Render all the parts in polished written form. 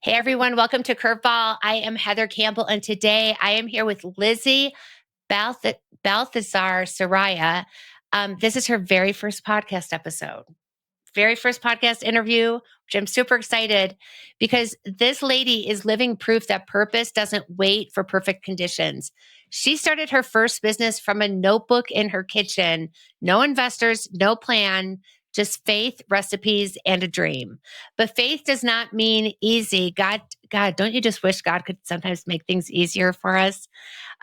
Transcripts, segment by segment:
Hey everyone, welcome to Curveball. I am Heather Campbell, and today I am here with Lizzie Balthazar Soria. This is her very first podcast episode, very first podcast interview, which I'm super excited because this lady is living proof that purpose doesn't wait for perfect conditions. She started her first business from a notebook in her kitchen, no investors, no plan, just faith, recipes, and a dream. But faith does not mean easy. God, don't you just wish God could sometimes make things easier for us?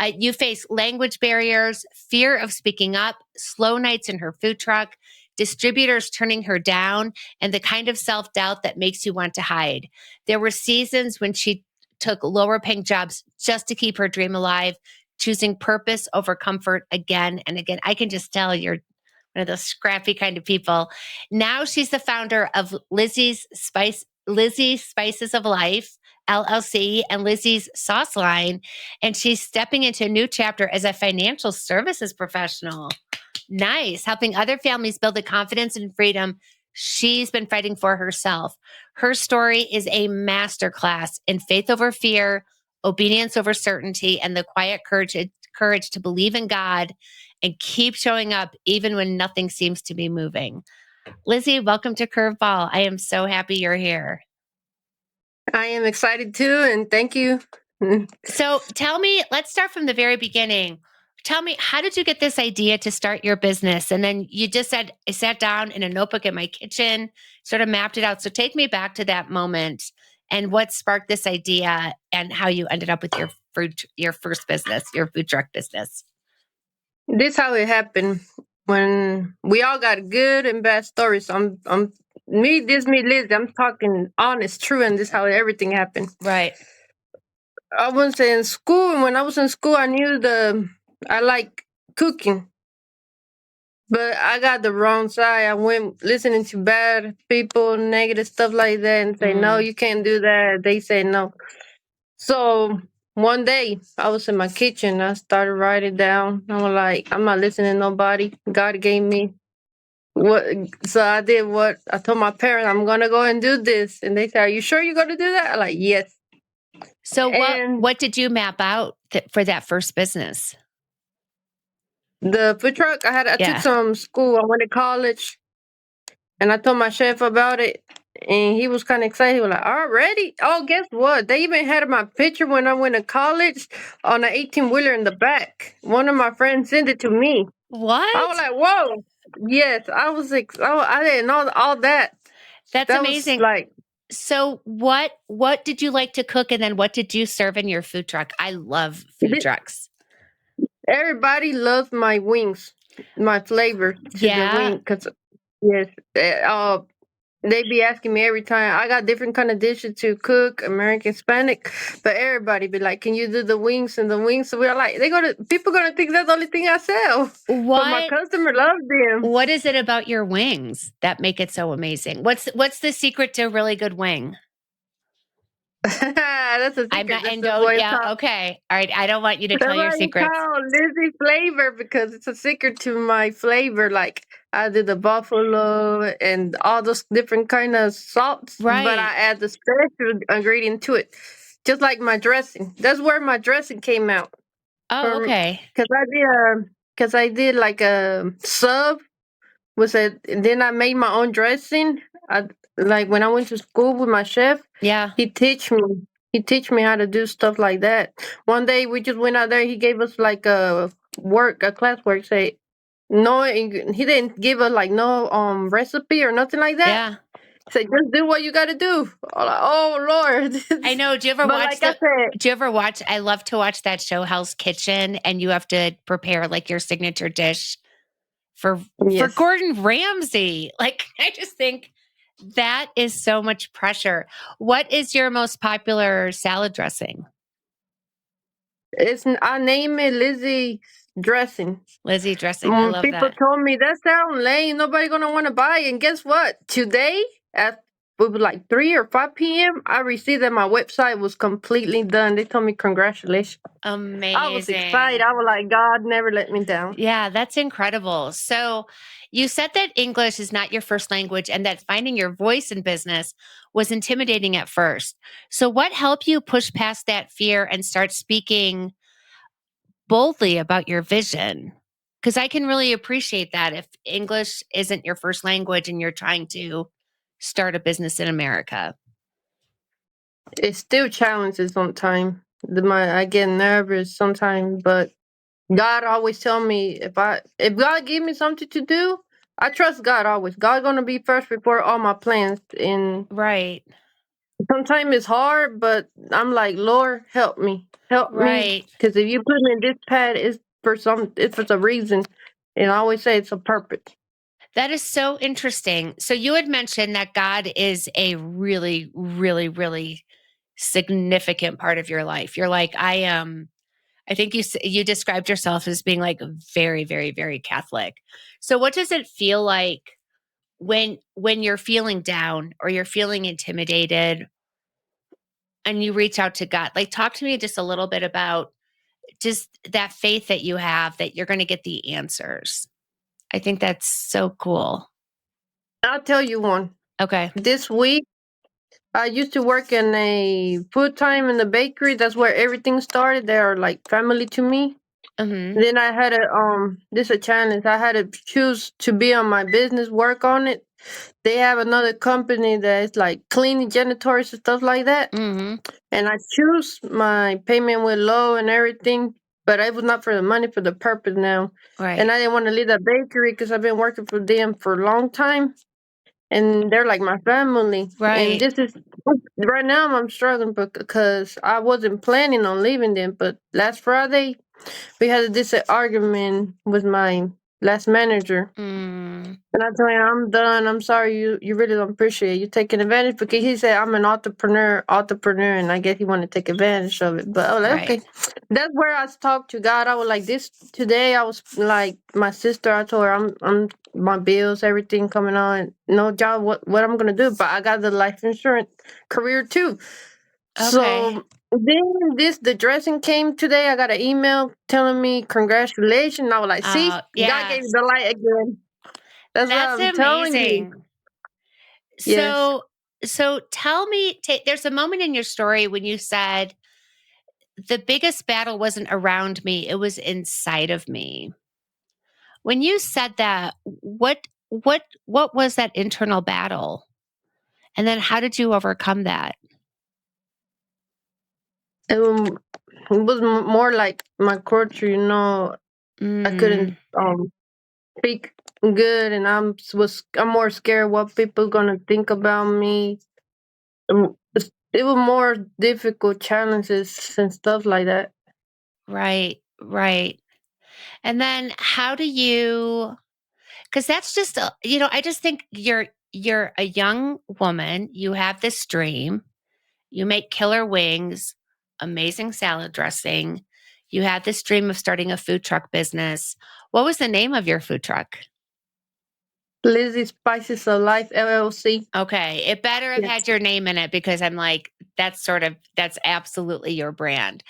You face language barriers, fear of speaking up, slow nights in her food truck, distributors turning her down, and the kind of self-doubt that makes you want to hide. There were seasons when she took lower paying jobs just to keep her dream alive, choosing purpose over comfort again and again. I can just tell you're one of those scrappy kind of people. Now she's the founder of Lizzie's Spices of Life, LLC, and Lizzie's Sauce Line. And she's stepping into a new chapter as a financial services professional. Nice. Helping other families build the confidence and freedom she's been fighting for herself. Her story is a masterclass in faith over fear, obedience over certainty, and the quiet courage to believe in God and keep showing up even when nothing seems to be moving. Lizzie, welcome to Curveball. I am so happy you're here. I am excited too, and thank you. So tell me, let's start from the very beginning. Tell me, how did you get this idea to start your business? And then you just said, I sat down in a notebook in my kitchen, sort of mapped it out. So take me back to that moment and what sparked this idea and how you ended up with your first business, your food truck business. This how it happened. When we all got good and bad stories. I'm me, Liz. I'm talking honest, true, and this how everything happened. Right. I was in school, and when I was in school, I like cooking, but I got the wrong side. I went listening to bad people, negative stuff like that, and say no, you can't do that. They say no. So one day I was in my kitchen. I started writing down. I was like, I'm not listening to nobody. God gave me what. So I did what I told my parents. I'm gonna go and do this, and they said, "Are you sure you're gonna do that?" I'm like, yes. So what did you map out for that first business? The food truck. I took some school. I went to college, and I told my chef about it. And he was kind of excited. He was like, already? Oh, guess what? They even had my picture when I went to college on an 18-wheeler in the back. One of my friends sent it to me. What? I was like, whoa. Yes, I was I didn't know all that. That's amazing. So what did you like to cook, and then what did you serve in your food truck? I love food trucks. Everybody loves my wings, my flavor to the wing. Because, yes, they be asking me every time. I got different kind of dishes to cook, American, Hispanic, but everybody be like, "Can you do the wings and the wings?" So we're like, people gonna think that's the only thing I sell. But my customer loves them. What is it about your wings that make it so amazing? What's the secret to a really good wing? That's a secret. I'm not okay. All right. I don't want you to tell your secrets. It's called Lizzie flavor because it's a secret to my flavor. Like I did the buffalo and all those different kind of salts, right? But I add the special ingredient to it, just like my dressing. That's where my dressing came out. Oh, okay. Because I did like a sub. Then I made my own dressing. Like when I went to school with my chef, he teach me how to do stuff like that. One day we just went out there. He gave us like a class work. Say no, he didn't give us like no recipe or nothing like that. Yeah. Say just do what you got to do. Oh Lord! I know. Do you ever watch? Do you ever watch? I love to watch that show, Hell's Kitchen, and you have to prepare like your signature dish for Gordon Ramsay. Like I just think that is so much pressure. What is your most popular salad dressing? I name it Lizzie dressing. Lizzie dressing. I love people that. Told me that sounds lame. Nobody gonna want to buy it. And guess what? Today, it was like 3 or 5 p.m. I received that my website was completely done. They told me congratulations. I was excited. Amazing. I was like, God never let me down. Yeah, that's incredible. So you said that English is not your first language and that finding your voice in business was intimidating at first. So what helped you push past that fear and start speaking boldly about your vision? Because I can really appreciate that if English isn't your first language and you're trying to start a business in America. It still challenges sometimes. I get nervous sometimes, but God always tell me if God give me something to do, I trust God always. God gonna be first before all my plans. And Right, sometimes it's hard, but I'm like, Lord, help me, right. because if you put me in this path, it's for a reason. And I always say it's a purpose. That is so interesting. So you had mentioned that God is a really, really, really significant part of your life. You're like, I am. I think you described yourself as being like very, very, very Catholic. So what does it feel like when you're feeling down or you're feeling intimidated and you reach out to God? Like, talk to me just a little bit about just that faith that you have that you're going to get the answers. I think that's so cool. I'll tell you one. Okay. This week, I used to work in a full time in the bakery. That's where everything started. They are like family to me. Mm-hmm. Then I had this a challenge. I had to choose to be on my business, work on it. They have another company that's like cleaning janitors and stuff like that. Mm-hmm. And I choose my payment with low and everything, but it was not for the money, for the purpose now. And Right. I didn't want to leave that bakery because I've been working for them for a long time, and they're like my family. And Right. this is right now I'm struggling because I wasn't planning on leaving them, but last Friday we had this argument with my last manager. Mm, And I told him, I'm done. I'm sorry. You really don't appreciate it. You taking advantage, because he said I'm an entrepreneur, and I guess he wanted to take advantage of it. But I was like, right. okay. That's where I talked to God. I was like, this today. I was like, my sister. I told her, I'm my bills, everything coming on. No job. What I'm gonna do? But I got the life insurance career too. Okay. So then the dressing came today. I got an email telling me congratulations. I was like, see, God gave me Yes. the light again. That's what That's I'm telling you. amazing. Yes. So tell me, there's a moment in your story when you said the biggest battle wasn't around me, it was inside of me. When you said that, what was that internal battle? And then how did you overcome that? It was more like my culture, I couldn't Mm, speak good, and I'm more scared what people gonna think about me. It was more difficult challenges and stuff like that. right, right. And then how do you, because that's just I just think you're a young woman, you have this dream, you make killer wings, amazing salad dressing, you had this dream of starting a food truck business. What was the name of your food truck? Lizzie Spices of Life LLC. Okay, it better have Yes. had your name in it because I'm like, that's absolutely your brand.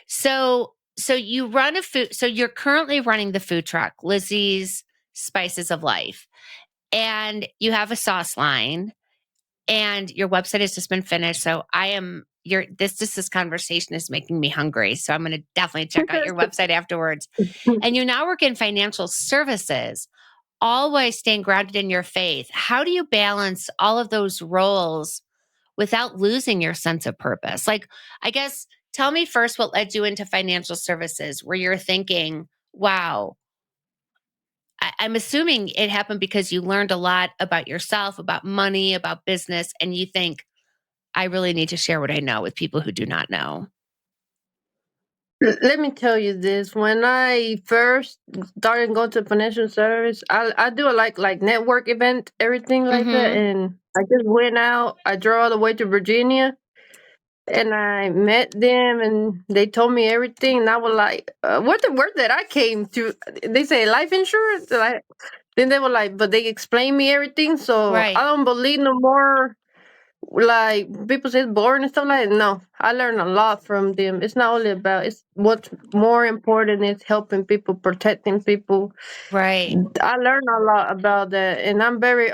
So you run a food, so you're currently running the food truck, Lizzie's Spices of Life, and you have a sauce line, and your website has just been finished. So I am your this conversation is making me hungry. So I'm going to definitely check out your website afterwards. And you now work in financial services, always staying grounded in your faith. How do you balance all of those roles without losing your sense of purpose? Like, I guess, tell me first what led you into financial services, where you're thinking, wow, I'm assuming it happened because you learned a lot about yourself, about money, about business, and you think, I really need to share what I know with people who do not know. Let me tell you this. When I first started going to financial service, I do a like network event, everything like that, Mm-hmm. and I just went out. I drove all the way to Virginia, and I met them, and they told me everything. And I was like, "What the word that I came to?" They say life insurance. Then they were like, but they explained me everything, so I Right. don't believe no more. like people say it's boring and stuff like that. No, I learned a lot from them. It's not only about, it's what's more important is helping people, protecting people. Right. I learned a lot about that, and I'm very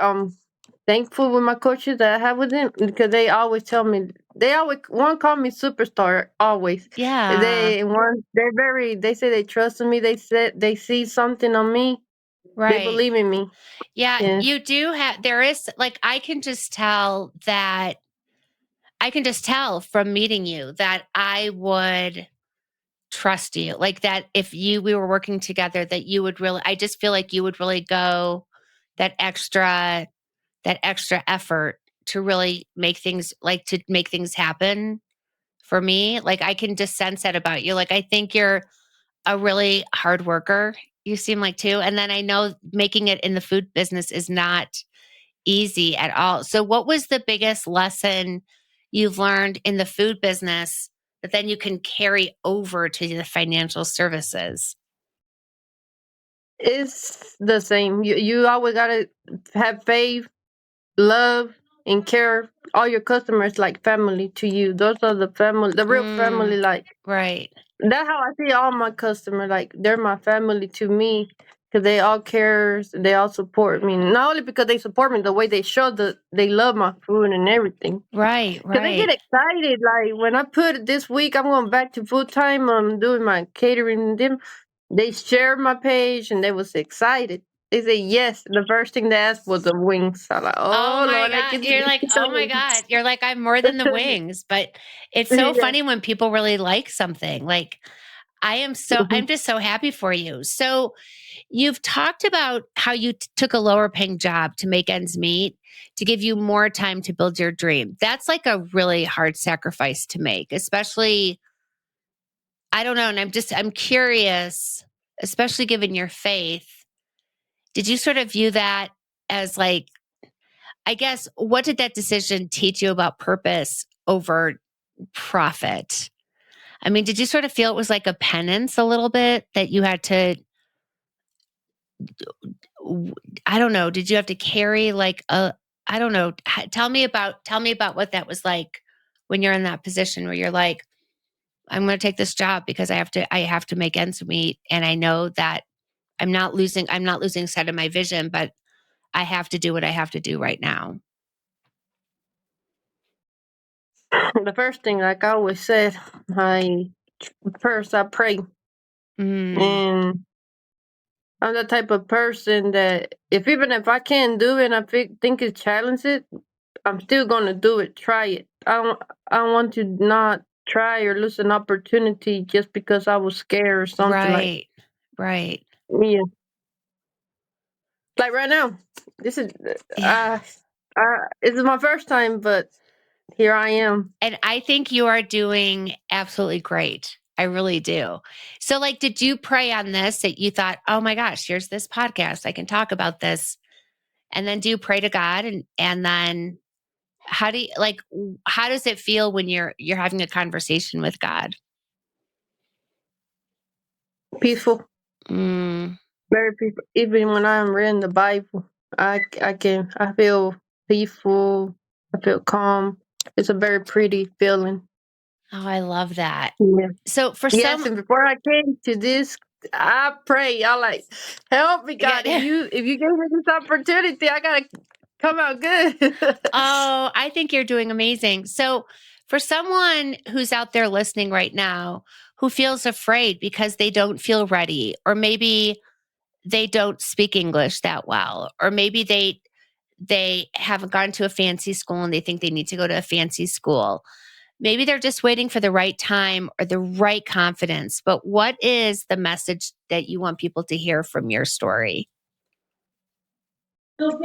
thankful with my coaches that I have with them because they always tell me, they always one call me superstar always. Yeah. They say they trust in me. They said they see something on me. They Right. believe in me. Yeah, Yeah. you do have, there is like, I can just tell from meeting you that I would trust you. Like that if we were working together, that you would really, I just feel like you would really go that extra, effort to really make things happen for me. Like I can just sense that about you. Like I think you're a really hard worker. You seem like too. And then I know making it in the food business is not easy at all. So what was the biggest lesson you've learned in the food business that then you can carry over to the financial services? It's the same. You always gotta have faith, love, and care. All your customers like family to you. Those are the family, the real family. Mm, Like right. that's how I see all my customers. Like they're my family to me because they all cares. They all support me. Not only because they support me, the way they show that they love my food and everything. Right, Because they get right. excited. Like when I put this week, I'm going back to full time. I'm doing my catering. Them, they shared my page and they was excited. They said yes. The first thing they asked was the wings. I'm like, Oh oh my Lord, I God. get You're like, oh my God. You're like, I'm more than the wings. But it's so yeah. funny when people really like something. Like, I'm Mhm. just so happy for you. So, you've talked about how you took a lower paying job to make ends meet, to give you more time to build your dream. That's like a really hard sacrifice to make, especially, I don't know. And I'm curious, especially given your faith. Did you sort of view that as like, I guess, what did that decision teach you about purpose over profit? I mean, did you sort of feel it was like a penance a little bit that you had to, I don't know, did you have to carry like a, I don't know, tell me about what that was like when you're in that position where you're like, I'm going to take this job because I have to make ends meet. And I know that I'm not losing sight of my vision, but I have to do what I have to do right now. The first thing, like I always said, I first I pray, Mm, and I'm the type of person that even if I can't do it, and I think it's challenging, I'm still gonna do it. Try it. I don't want to not try or lose an opportunity just because I was scared or something like. right. Right. Yeah, like right now, this is Yeah. this is my first time, but here I am. And I think you are doing absolutely great. I really do. So, like, did you pray on this that you thought, oh my gosh, here's this podcast. I can talk about this. And then do you pray to God and then how do you like how does it feel when you're having a conversation with God? Peaceful, Mm, very peaceful. Even when I'm reading the Bible, I feel peaceful. I feel calm. It's a very pretty feeling. oh, I love that. Yeah. So for Yes, some and before I came to this, I pray. I like help me, God. yeah. If you give me this opportunity, I gotta come out good. Oh, I think you're doing amazing. So, for someone who's out there listening right now who feels afraid because they don't feel ready, or maybe they don't speak English that well, or maybe they haven't gone to a fancy school and they think they need to go to a fancy school. Maybe they're just waiting for the right time or the right confidence. But what is the message that you want people to hear from your story?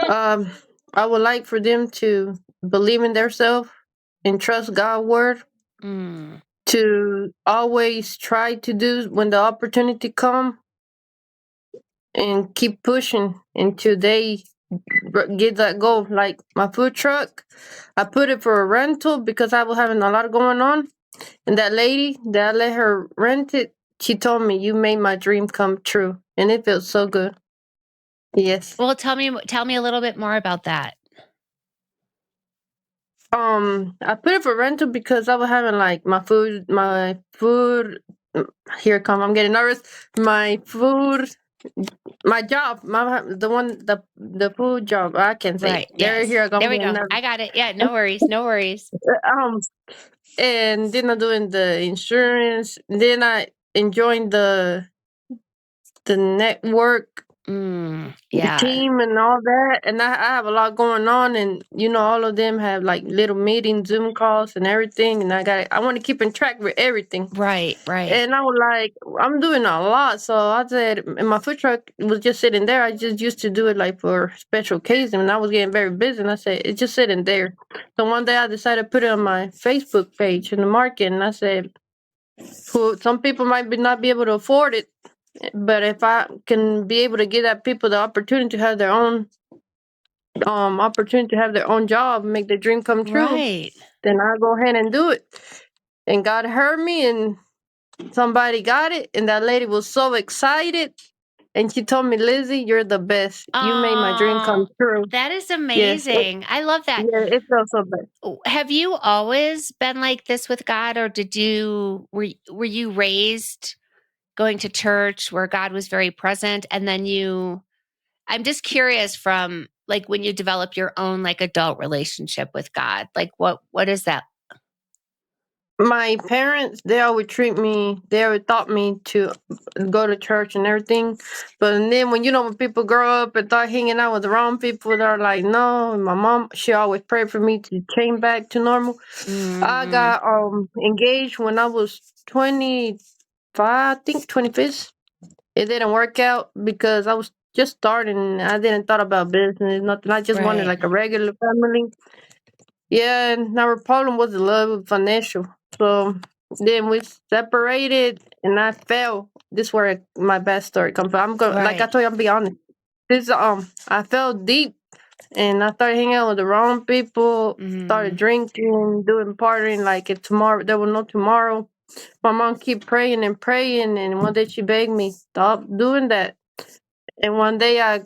um, I would like for them to believe in themselves and trust God's word. Mm, To always try to do when the opportunity come and keep pushing until they get that goal. Like my food truck, I put it for a rental because I was having a lot going on. And that lady that I let her rent it, she told me, "You made my dream come true," and it feels so good. Yes. well, tell me a little bit more about that. I put it for rental because I was having like my food. Here come, I'm getting nervous. My food, my job, the food job. I can say Right. it. Here Yes. I go. I'm There we getting go. nervous. I got it. Yeah. No worries. No worries. Um, and then I'm doing the insurance. Then I enjoying the network, the Yeah. team, and all that. And I have a lot going on, and all of them have like little meetings, Zoom calls, and everything. And I want to keep in track with everything. Right. Right. And I was like, I'm doing a lot. So I said, and my food truck was just sitting there. I just used to do it like for special occasion. And I was getting very busy. And I said, it's just sitting there. So one day I decided to put it on my Facebook page in the market. And I said, some people might not be able to afford it. But if I can be able to give that people the opportunity to have their own job, make their dream come true, Right. then I'll go ahead and do it. And God heard me, and somebody got it, and that lady was so excited. And she told me, Lizzie, you're the best. You made my dream come Oh, true. that is Yes. amazing. I love that. It felt so bad. Have you always been like this with God, or were you raised going to church where God was very present, and then I'm just curious from like when you develop your own like adult relationship with God, like what is that? My parents, they always taught me to go to church and everything. But then when people grow up and start hanging out with the wrong people, they're like, no. And my mom, she always prayed for me to change back to normal. I Mm, got engaged when I was 25, I think 25th. It didn't work out because I was just starting. I didn't thought about business, nothing. I just wanted right. like a regular family. Yeah, and our problem was the love of financial. So then we separated, and I fell. This is where my bad story comes from. I'm going, like I Right. told you, I'm be honest. This I fell deep, and I started hanging out with the wrong people. Started Mm, drinking, doing partying like it's tomorrow. There was no tomorrow. My mom keep praying and praying, and one day she begged me stop doing that. And one day I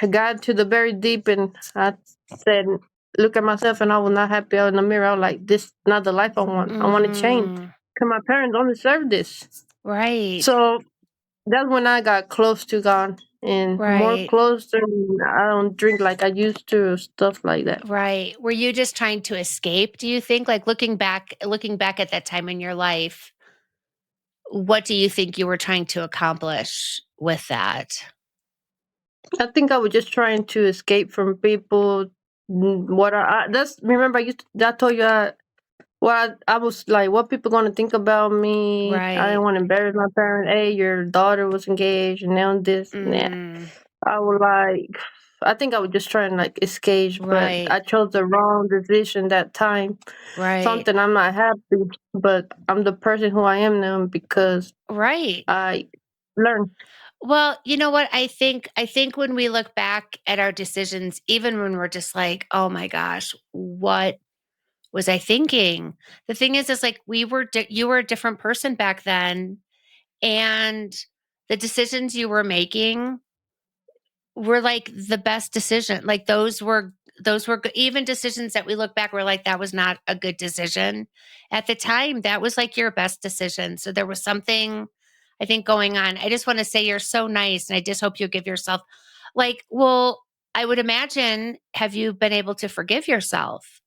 got to the very deep, and I said, look at myself, and I was not happy out in the mirror. I was like, this is not the life I want. I want to change. mm, Because my parents don't deserve this. right. So that's when I got close to God and more Right. closer. I don't drink like I used to, stuff like that. Right. Were you just trying to escape, do you think? Like looking back at that time in your life, what do you think you were trying to accomplish with that? I think I was just trying to escape from people. That's remember I told you I was like, what people gonna think about me? I didn't Right. want to embarrass my parents. Hey, your daughter was engaged, and now this and that. Mm, I was like, I think I was just trying to like escape, but right. I chose the wrong decision that time. Right. Something I'm not happy, but I'm the person who I am now because Right. I learned. Well, you know what? I think when we look back at our decisions, even when we're just like, "Oh my gosh, what was I thinking?" The thing is like you were a different person back then, and the decisions you were making were like the best decision. Like even decisions that we look back, we're like, that was not a good decision. At the time, that was like your best decision. So there was something, I think, going on. I just want to say you're so nice. And I just hope you give yourself like, well, I would imagine, have you been able to forgive yourself?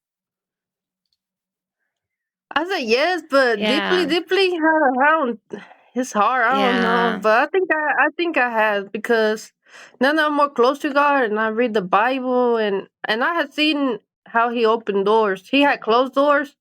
I said yes, but deeply, Yeah. deeply, I don't. It's hard. I don't know, Yeah. but I think I have because now that I'm more close to God and I read the Bible and I had seen how He opened doors. He had closed doors,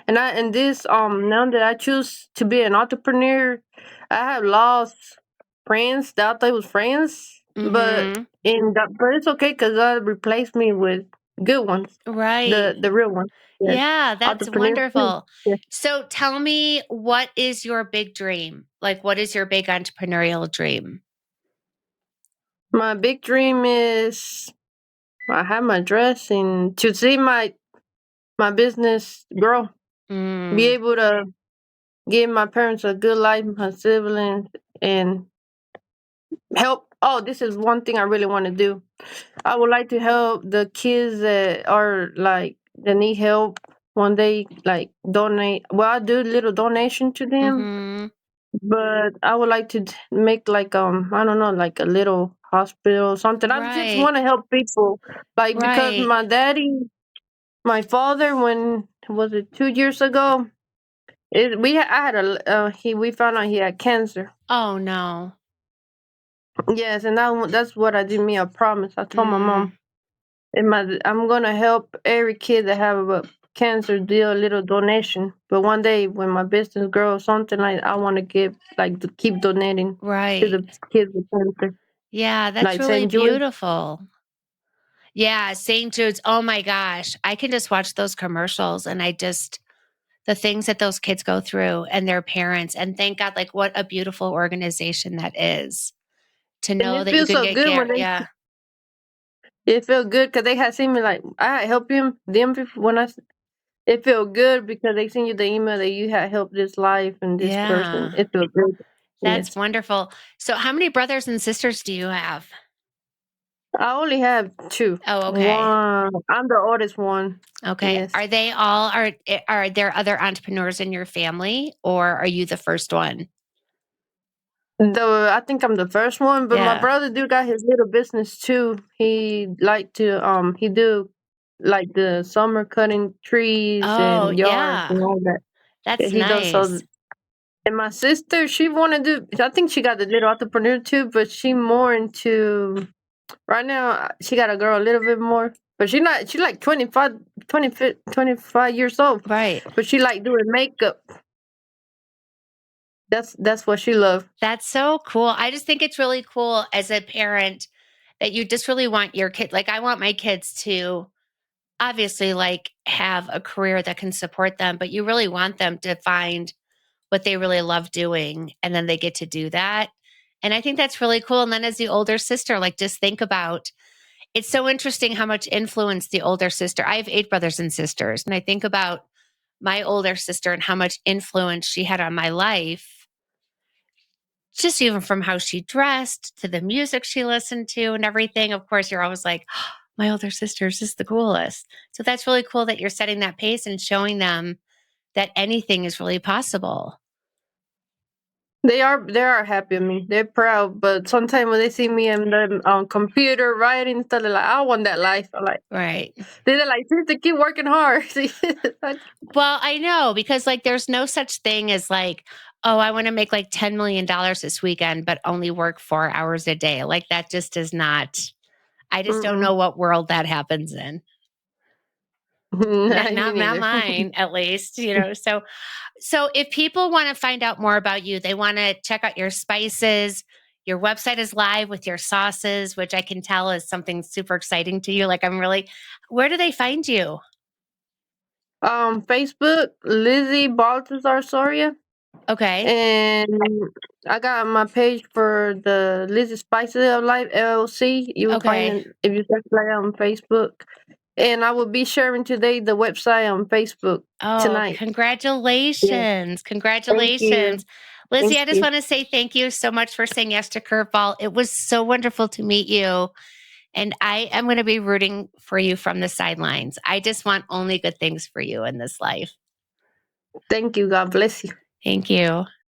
and this now that I choose to be an entrepreneur, I have lost friends that I thought was friends, but Mm-hmm. but it's okay because God replaced me with good ones, Right. the real ones. Yes, Yeah, that's entrepreneurs too. wonderful. So tell me, what is your big dream? Like, what is your big entrepreneurial dream? My big dream is I have my dress and to see my business grow. Be Mm, able to give my parents a good life, my siblings, and help. Oh, this is one thing I really want to do. I would like to help the kids that are like that need help. One day, like donate. Well, I do little donation to them, Mm-hmm. but I would like to make like I don't know, like a little hospital or something. I just Right. want to help people, like because Right. my father, when was it 2 years ago? I had we found out he had cancer. Oh no. Yes, and that's what I did me a promise. I told my Mm, mom, I'm gonna help every kid that have a cancer do a little donation. But one day when my business grows, something like I want to give like to keep donating to right. the kids with cancer, Yeah, that's like really St. Jude. beautiful. Yeah, St. Jude's. Oh my gosh. I can just watch those commercials and the things that those kids go through and their parents. And thank God, like, what a beautiful organization that is to And know it that you feels can so get good care. when they. Yeah. It felt good because they had seen me like I had helped them before when It felt good because they send you the email that you had helped this life and this person. Yeah. It felt good. That's Yes. wonderful. So, how many brothers and sisters do you have? I only have two. Oh, okay. One, I'm the oldest one. Okay. Yes. Are they all are there other entrepreneurs in your family or are you the first one? I think I'm the first one, but my Yeah. brother do got his little business too. He do like the summer cutting trees Oh, and yards yeah. and all that. Yeah, That's he does so. nice. And my sister, she wanna do. I think she got the little entrepreneur too, but she more into. Right now, she got a girl a little bit more, but she not. She like 25 years old, Right. but she like doing makeup. That's what she love. That's so cool. I just think it's really cool as a parent that you just really want your kid, like, I want my kids to obviously like have a career that can support them, but you really want them to find what they really love doing and then they get to do that. And I think that's really cool. And then as the older sister, like, just think about it's so interesting how much influence the older sister. I have 8 brothers and sisters, and I think about my older sister and how much influence she had on my life, just even from how she dressed to the music she listened to and everything. Of course, you're always like, oh, my older sister's just the coolest. So that's really cool that you're setting that pace and showing them that anything is really possible. They are happy with me. They're proud, but sometimes when they see me on the computer writing stuff, they're like, "I want that life." I'm like, Right. they're like, "Sister, keep working hard." Well, I know because like there's no such thing as like, oh, I want to make like $10 million this weekend, but only work 4 hours a day. Like that just is not, I just don't Mm-mm. know what world that happens in. Not, Me not neither. mine, at least, you know. So if people want to find out more about you, they want to check out your spices. Your website is live with your sauces, which I can tell is something super exciting to you. Like I'm really, where do they find you? Facebook, Lizzie Balthazar Soria. Okay. And I got my page for the Lizzie Spices of Life LLC. You will find Okay. it if you search that on Facebook. And I will be sharing today the website on Facebook Oh, tonight. Yes. congratulations. Thank you. Congratulations. Thank Lizzie, I just you. want to say thank you so much for saying yes to Curveball. It was so wonderful to meet you. And I am going to be rooting for you from the sidelines. I just want only good things for you in this life. Thank you. God bless you. Thank you.